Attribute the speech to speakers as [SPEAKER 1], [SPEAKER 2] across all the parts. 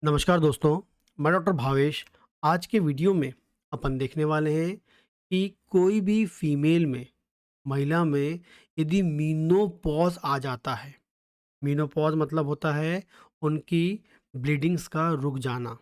[SPEAKER 1] नमस्कार दोस्तों, मैं डॉक्टर भावेश। आज के वीडियो में अपन देखने वाले हैं कि कोई भी फीमेल में, महिला में यदि मीनोपॉज़ आ जाता है। मीनोपॉज़ मतलब होता है उनकी ब्लीडिंग्स का रुक जाना।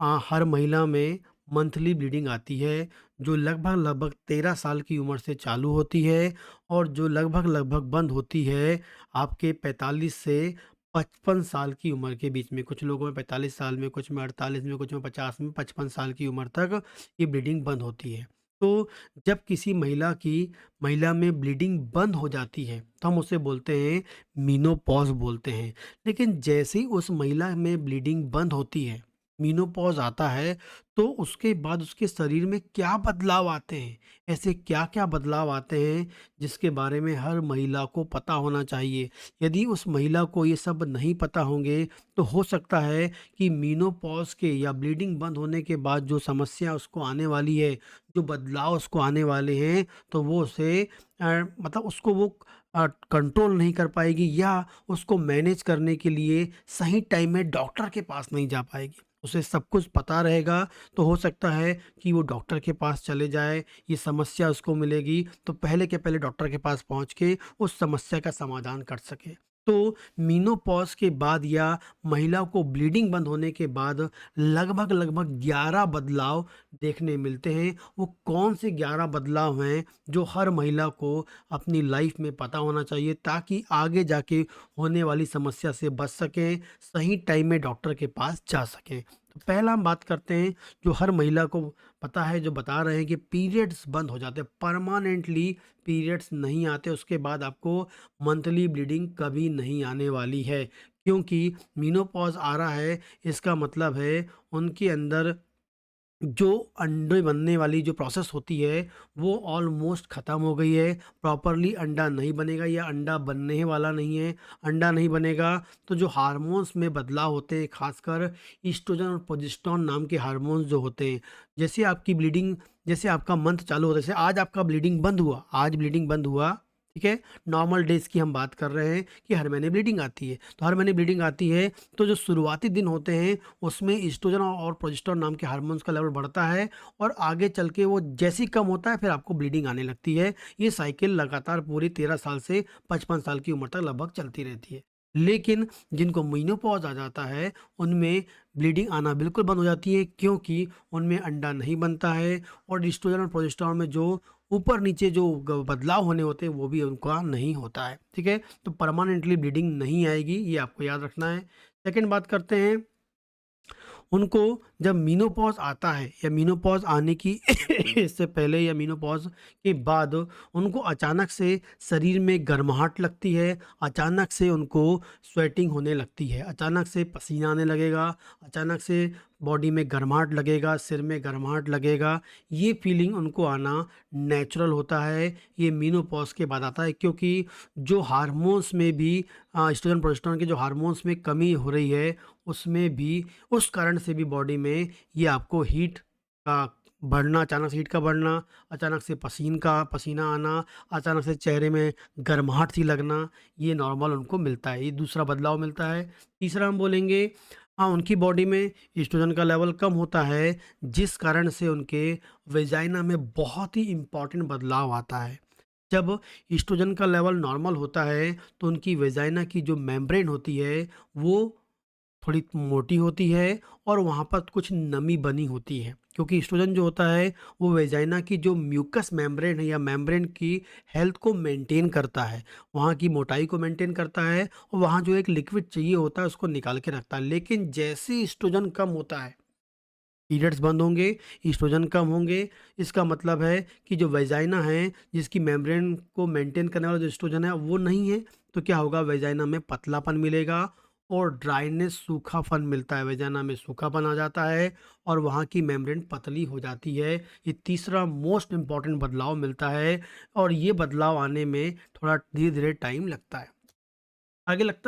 [SPEAKER 1] हर महिला में मंथली ब्लीडिंग आती है, जो लगभग 13 साल की उम्र से चालू होती है और जो लगभग बंद होती है आपके 45 से 55 साल की उम्र के बीच में। कुछ लोगों में 45 साल में, कुछ में 48 में, कुछ में 50 में, 55 साल की उम्र तक ये ब्लीडिंग बंद होती है। तो जब किसी महिला में ब्लीडिंग बंद हो जाती है, तो हम उसे बोलते हैं मेनोपॉज़ बोलते हैं। लेकिन जैसे ही उस महिला में ब्लीडिंग बंद होती है, मेनोपॉज़ आता है, तो उसके बाद उसके शरीर में क्या बदलाव आते हैं? ऐसे क्या-क्या बदलाव आते हैं जिसके बारे में हर महिला को पता होना चाहिए। यदि उस महिला को ये सब नहीं पता होंगे, तो हो सकता है कि मेनोपॉज़ के या ब्लीडिंग बंद होने के बाद जो समस्या उसको आने वाली है, जो बदलाव उसको आने वाले हैं, तो वो उसे मतलब उसको वो कंट्रोल नहीं कर पाएगी या उसको मैनेज करने के लिए सही टाइम में डॉक्टर के पास नहीं जा पाएगी। उसे सब कुछ पता रहेगा, तो हो सकता है कि वो डॉक्टर के पास चले जाए, ये समस्या उसको मिलेगी, तो पहले के पहले डॉक्टर के पास पहुँच के उस समस्या का समाधान कर सके। तो मेनोपॉज़ के बाद या महिला को ब्लीडिंग बंद होने के बाद लगभग 11 बदलाव देखने मिलते हैं। वो कौन से 11 बदलाव हैं जो हर महिला को अपनी लाइफ में पता होना चाहिए, ताकि आगे जाके होने वाली समस्या से बच सकें, सही टाइम में डॉक्टर के पास जा सकें। तो पहला हम बात करते हैं, जो हर महिला को पता है, जो बता रहे हैं कि पीरियड्स बंद हो जाते हैं, परमानेंटली पीरियड्स नहीं आते, उसके बाद आपको मंथली ब्लीडिंग कभी नहीं आने वाली है। क्योंकि मेनोपॉज़ आ रहा है, इसका मतलब है उनके अंदर जो अंडे बनने वाली जो प्रोसेस होती है, वो ऑलमोस्ट ख़त्म हो गई है। प्रॉपरली अंडा नहीं बनेगा या अंडा बनने ही वाला नहीं है। अंडा नहीं बनेगा, तो जो हार्मोन्स में बदलाव होते हैं, ख़ासकर ईस्ट्रोजन और प्रोजेस्टेरोन नाम के हार्मोन्स जो होते हैं, जैसे आपकी ब्लीडिंग, जैसे आपका मंथ चालू होता है, जैसे आज आपका ब्लीडिंग बंद हुआ, आज ब्लीडिंग बंद हुआ, ठीक है? नॉर्मल डेज़ की हम बात कर रहे हैं कि हर महीने ब्लीडिंग आती है। तो हर महीने ब्लीडिंग आती है, तो जो शुरुआती दिन होते हैं, उसमें ईस्ट्रोजन और प्रोजेस्टेरोन नाम के हार्मोन्स का लेवल बढ़ता है और आगे चल के वो जैसे ही कम होता है, फिर आपको ब्लीडिंग आने लगती है। ये साइकिल लगातार पूरी 13 साल से 55 साल की उम्र तक लगभग चलती रहती है। लेकिन जिनको मेनोपॉज़ आ जाता है, उनमें ब्लीडिंग आना बिल्कुल बंद हो जाती है, क्योंकि उनमें अंडा नहीं बनता है और ईस्ट्रोजन और प्रोजेस्टेरोन में जो ऊपर-नीचे जो ग बदलाव होने होते हैं, वो भी उनका नहीं होता है। ठीक है? तो परमानेंटली ब्लीडिंग नहीं आएगी, ये आपको याद रखना है। सेकंड बात करते हैं, उनको जब मेनोपॉज़ आता है या मेनोपॉज़ आने की इससे पहले या मेनोपॉज़ के बाद उनको अचानक से शरीर में गर्माहट लगती है, अचानक से उनको स्वेटिंग होने लगती है, अचानक से पसीना आने लगेगा, अचानक से बॉडी में गर्माहट लगेगा, सिर में गर्माहट लगेगा। ये फीलिंग उनको आना नेचुरल होता है, ये मेनोपॉज़ के बाद आता है, क्योंकि जो हार्मोन्स में भी एस्ट्रोजन प्रोजेस्टेरोन के जो हार्मोन्स में कमी हो रही है, उसमें भी उस कारण से भी बॉडी में ये आपको हीट का बढ़ना, अचानक से हीट का बढ़ना, अचानक से पसीना आना, अचानक से चेहरे में गर्माहट सी लगना, ये नॉर्मल उनको मिलता है। ये दूसरा बदलाव मिलता है। तीसरा हम बोलेंगे, उनकी बॉडी में एस्ट्रोजन का लेवल कम होता है, जिस कारण से उनके वेजाइना में बहुत ही इम्पोर्टेंट बदलाव आता है। जब एस्ट्रोजन का लेवल नॉर्मल होता है, तो उनकी वेजाइना की जो मेम्ब्रेन होती है, वो थोड़ी मोटी होती है और वहाँ पर कुछ नमी बनी होती है, क्योंकि एस्ट्रोजन जो होता है, वो वेजाइना की जो म्यूकस मेम्ब्रेन है या मेम्ब्रेन की हेल्थ को मेंटेन करता है, वहाँ की मोटाई को मेंटेन करता है और वहाँ जो एक लिक्विड चाहिए होता है, उसको निकाल के रखता है। लेकिन जैसे ही एस्ट्रोजन कम होता है, पीरियड्स बंद होंगे, एस्ट्रोजन कम होंगे, इसका मतलब है कि जो वेजाइना है, जिसकी मेम्ब्रेन को मेंटेन करने वाला जो एस्ट्रोजन है, वो नहीं है, तो क्या होगा, वेजाइना में पतलापन मिलेगा और ड्राइनेस, सूखापन मिलता है, वेजाइना में सूखापन आ जाता है और वहाँ की मेम्ब्रेन पतली हो जाती है। ये तीसरा मोस्ट इम्पॉर्टेंट बदलाव मिलता है और ये बदलाव आने में थोड़ा धीरे-धीरे टाइम लगता है।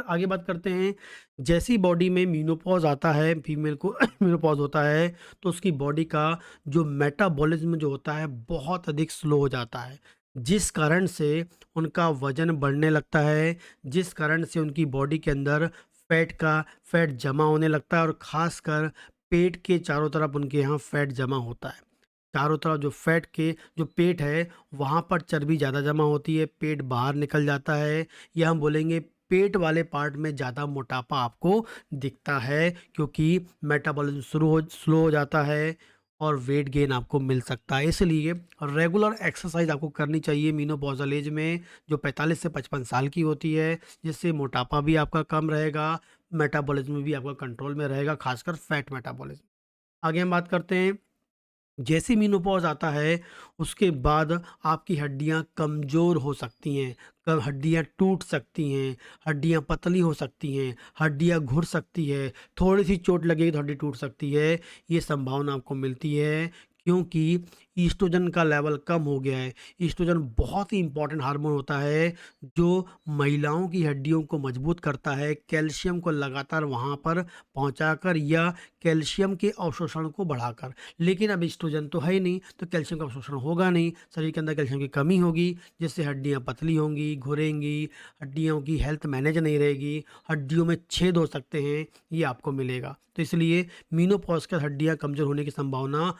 [SPEAKER 1] आगे बात करते हैं, जैसी बॉडी में मेनोपॉज़ आता है, फीमेल को मेनोपॉज़ होता है, तो उसकी बॉडी का जो मेटाबॉलिज्म जो होता है, बहुत अधिक स्लो हो जाता है, जिस कारण से उनका वज़न बढ़ने लगता है, जिस कारण से उनकी बॉडी के अंदर फैट जमा होने लगता है और ख़ासकर पेट के चारों तरफ उनके यहाँ फैट जमा होता है। चारों तरफ जो पेट है, वहाँ पर चर्बी ज़्यादा जमा होती है, पेट बाहर निकल जाता है, या हम बोलेंगे पेट वाले पार्ट में ज़्यादा मोटापा आपको दिखता है, क्योंकि मेटाबॉलिज़्म स्लो हो जाता है और वेट गेन आपको मिल सकता है। इसलिए रेगुलर एक्सरसाइज़ आपको करनी चाहिए मेनोपॉज़ल एज में, जो 45 से 55 साल की होती है, जिससे मोटापा भी आपका कम रहेगा, मेटाबॉलिज़्म भी आपका कंट्रोल में रहेगा, खासकर फैट मेटाबॉलिज़्म। आगे हम बात करते हैं, जैसे मेनोपॉज़ आता है, उसके बाद आपकी हड्डियाँ कमज़ोर हो सकती हैं, कब हड्डियाँ टूट सकती हैं, हड्डियाँ पतली हो सकती हैं, हड्डियाँ घुल सकती है, थोड़ी-सी चोट लगेगी तो हड्डी टूट सकती है। ये संभावना आपको मिलती है, क्योंकि ईस्ट्रोजन का लेवल कम हो गया है। ईस्ट्रोजन बहुत ही इम्पोर्टेंट हार्मोन होता है, जो महिलाओं की हड्डियों को मजबूत करता है, कैल्शियम को लगातार वहाँ पर पहुँचाकर या कैल्शियम के अवशोषण को बढ़ाकर। लेकिन अब ईस्ट्रोजन तो है ही नहीं, तो कैल्शियम का अवशोषण होगा नहीं, शरीर के अंदर कैल्शियम की कमी होगी, जिससे हड्डियाँ पतली होंगी, घुलेंगी, हड्डियों की हेल्थ मैनेज नहीं रहेगी, हड्डियों में छेद हो सकते हैं, ये आपको मिलेगा। तो इसलिए मेनोपॉज़ के हड्डियाँ कमज़ोर होने की संभावना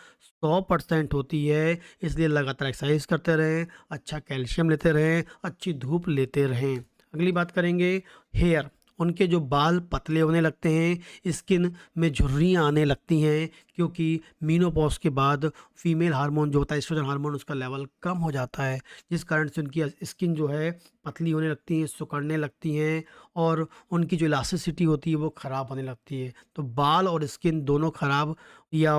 [SPEAKER 1] 100% होती है, इसलिए लगातार एक्सरसाइज करते रहें, अच्छा कैल्शियम लेते रहें, अच्छी धूप लेते रहें। अगली बात करेंगे हेयर। उनके जो बाल पतले होने लगते हैं, स्किन में झुर्रियाँ आने लगती हैं, क्योंकि मेनोपॉज़ के बाद फीमेल हार्मोन जो होता है एस्ट्रोजन हार्मोन, उसका लेवल कम हो जाता है, जिस कारण से उनकी स्किन जो है पतली होने लगती हैं, सिकुड़ने लगती हैं और उनकी जो इलास्टिसिटी होती है वो ख़राब होने लगती है। तो बाल और स्किन दोनों ख़राब, या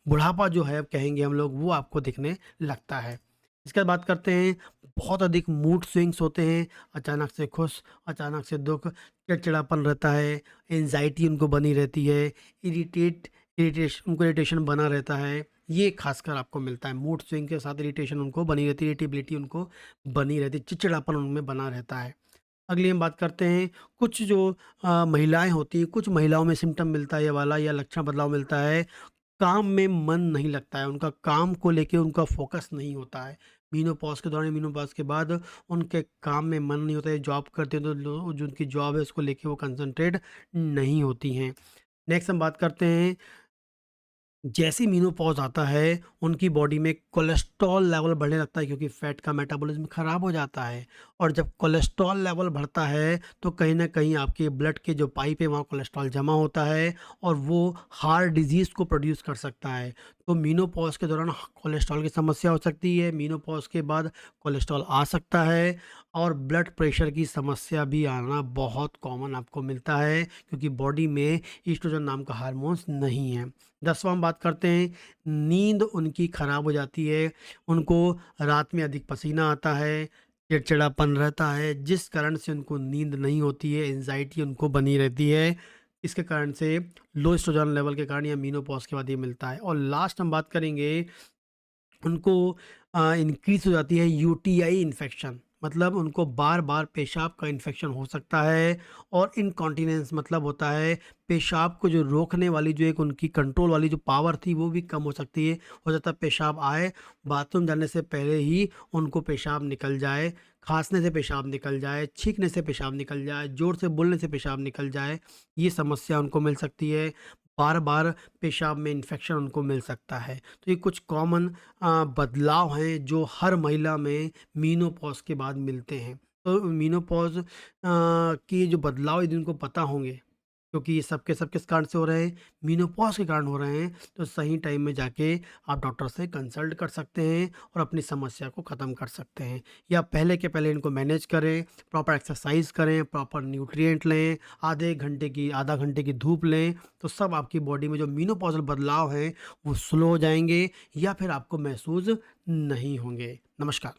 [SPEAKER 1] बुढ़ापा जो है कहेंगे हम लोग, वो आपको दिखने लगता है। इसके बाद बात करते हैं, बहुत अधिक मूड स्विंग्स होते हैं, अचानक से खुश, अचानक से दुःख, चिड़चिड़ापन रहता है, एंग्ज़ायटी उनको बनी रहती है, इरिटेशन बना रहता है। ये खासकर आपको मिलता है, मूड स्विंग के साथ इरिटेशन उनको बनी रहती है, इरिटेबिलिटी उनको बनी रहती है, चिड़चिड़ापन उनमें बना रहता है। अगली हम बात करते हैं, कुछ जो महिलाएँ होती हैं, कुछ महिलाओं में सिम्पटम मिलता है ये वाला, या लक्षण बदलाव मिलता है, काम में मन नहीं लगता है, उनका काम को लेके उनका फ़ोकस नहीं होता है। मेनोपॉज़ के दौरान, मेनोपॉज़ के बाद उनके काम में मन नहीं होता है, जॉब करते हैं तो जो उनकी जॉब है उसको लेके वो कंसंट्रेट नहीं होती हैं। नेक्स्ट हम बात करते हैं, जैसे ही मेनोपॉज़ आता है, उनकी बॉडी में कोलेस्ट्रॉल लेवल बढ़ने लगता है, क्योंकि फैट का मेटाबॉलिज़्म ख़राब हो जाता है, और जब कोलेस्ट्रॉल लेवल बढ़ता है, तो कहीं न कहीं आपके ब्लड के जो पाइप है, वहाँ कोलेस्ट्रॉल जमा होता है और वो हार्ट डिज़ीज़ को प्रोड्यूस कर सकता है। तो मेनोपॉज़ के दौरान कोलेस्ट्रॉल की समस्या हो सकती है, मेनोपॉज़ के बाद कोलेस्ट्रॉल आ सकता है, और ब्लड प्रेशर की समस्या भी आना बहुत कॉमन आपको मिलता है, क्योंकि बॉडी में एस्ट्रोजन नाम का हार्मोन्स नहीं है। 10वां हम बात करते हैं, नींद उनकी ख़राब हो जाती है, उनको रात में अधिक पसीना आता है, चिड़चिड़ापन रहता है, जिस कारण से उनको नींद नहीं होती है, एंग्ज़ायटी उनको बनी रहती है। इसके कारण से लो एस्ट्रोजन लेवल के कारण या मेनोपॉज़ के बाद ये मिलता है। और लास्ट हम बात करेंगे, उनको इंक्रीज़ हो जाती है यूटीआई इन्फेक्शन, मतलब उनको बार-बार पेशाब का इन्फेक्शन हो सकता है, और इनकॉन्टिनेंस मतलब होता है पेशाब को जो रोकने वाली, जो एक उनकी कंट्रोल वाली जो पावर थी, वो भी कम हो सकती है। हो जाता है पेशाब आए, बाथरूम जाने से पहले ही उनको पेशाब निकल जाए, खाँसने से पेशाब निकल जाए, छींकने से पेशाब निकल जाए, ज़ोर से बोलने से पेशाब निकल जाए, ये समस्या उनको मिल सकती है। बार-बार पेशाब में इन्फेक्शन उनको मिल सकता है। तो ये कुछ कॉमन बदलाव हैं जो हर महिला में मेनोपॉज़ के बाद मिलते हैं। तो मेनोपॉज़ के जो बदलाव यदि उनको पता होंगे, क्योंकि ये सब के सब किस कारण से हो रहे हैं, मेनोपॉज़ के कारण हो रहे हैं, तो सही टाइम में जाके आप डॉक्टर से कंसल्ट कर सकते हैं और अपनी समस्या को ख़त्म कर सकते हैं। या पहले के पहले इनको मैनेज करें, प्रॉपर एक्सरसाइज करें, प्रॉपर न्यूट्रिएंट लें, आधा घंटे की धूप लें, तो सब आपकी बॉडी में जो मेनोपॉज़ल बदलाव हैं, वो स्लो हो जाएँगे या फिर आपको महसूस नहीं होंगे। नमस्कार।